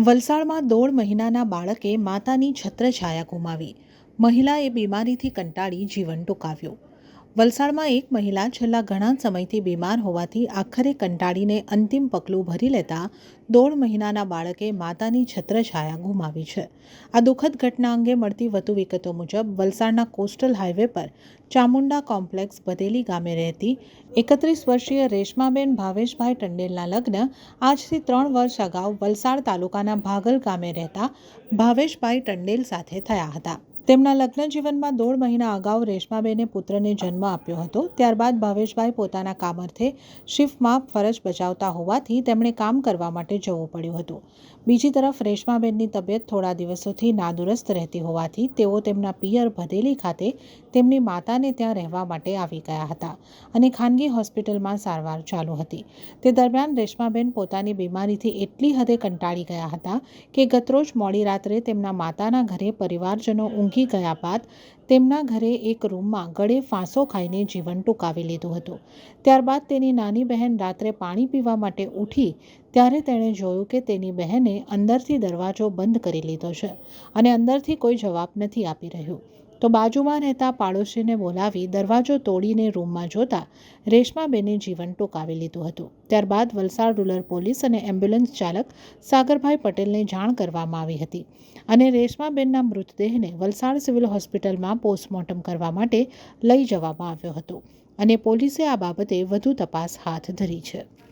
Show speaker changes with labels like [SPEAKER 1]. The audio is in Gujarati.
[SPEAKER 1] વલસાડમાં 1.5 મહિનાના બાળકે માતાની છત્રછાયા ગુમાવી. મહિલાએ બીમારીથી કંટાળી જીવન ટૂંકાવ્યું. વલસાડમાં એક મહિલા છેલ્લા ઘણા સમયથી બીમાર હોવાથી આખરે કંટાળીને અંતિમ પગલું ભરી લેતા 1.5 મહિનાના બાળકે માતાની છત્રછાયા ગુમાવી છે. આ દુઃખદ ઘટના અંગે મળતી વધુ વિગતો મુજબ વલસાડના કોસ્ટલ હાઈવે પર ચામુંડા કોમ્પ્લેક્સ ભદેલી ગામે રહેતી 31 વર્ષીય રેશમાબેન ભાવેશભાઈ ટંડેલના લગ્ન આજથી 3 વર્ષ અગાઉ વલસાડ તાલુકાના ભાગલ ગામે રહેતા ભાવેશભાઈ ટંડેલ સાથે થયા હતા. તેમના લગ્ન જીવનમાં 1.5 મહિના અગાઉ રેશમાબેને પુત્રને જન્મ આપ્યો હતો. ત્યારબાદ ભાવેશભાઈ પોતાના કામ અર્થે શિફ્ટમાં ફરજ બજાવતા હોવાથી તેમણે કામ કરવા માટે જવું પડ્યું હતું. બીજી તરફ રેશમાબેનની તબિયત થોડા દિવસોથી નાદુરસ્ત રહેતી હોવાથી તેઓ તેમના પિયર ભદેલી ખાતે તેમની માતાને ત્યાં રહેવા માટે આવી ગયા હતા અને ખાનગી હોસ્પિટલમાં સારવાર ચાલુ હતી. તે દરમિયાન રેશમાબેન પોતાની બીમારીથી એટલી હદે કંટાળી ગયા હતા કે ગતરોજ મોડી રાત્રે તેમના માતાના ઘરે પરિવારજનો ઊંઘી ગયા બાદ તેમના ઘરે એક રૂમમાં ગળે ફાંસો ખાઈને જીવન ટૂંકાવી લીધું હતું. ત્યારબાદ તેની નાની બહેન રાત્રે પાણી પીવા માટે ઉઠી ત્યારે તેણે જોયું કે તેની બહેને અંદરથી દરવાજો બંધ કરી લીધો છે અને અંદરથી કોઈ જવાબ નથી આપી રહ્યું. તો બાજુમાં રહેતા પાડોશીને બોલાવી દરવાજો તોડીને રૂમમાં જોતા રેશમાબેને જીવન ટૂંકાવી લીધું હતું. ત્યારબાદ વલસાડ રૂરલ પોલીસ અને એમ્બ્યુલન્સ ચાલક સાગરભાઈ પટેલને જાણ કરવામાં આવી હતી અને રેશમાબેનના મૃતદેહને વલસાડ સિવિલ હોસ્પિટલમાં પોસ્ટમોર્ટમ કરવા માટે લઈ જવામાં આવ્યો હતો અને પોલીસે આ બાબતે વધુ તપાસ હાથ ધરી છે.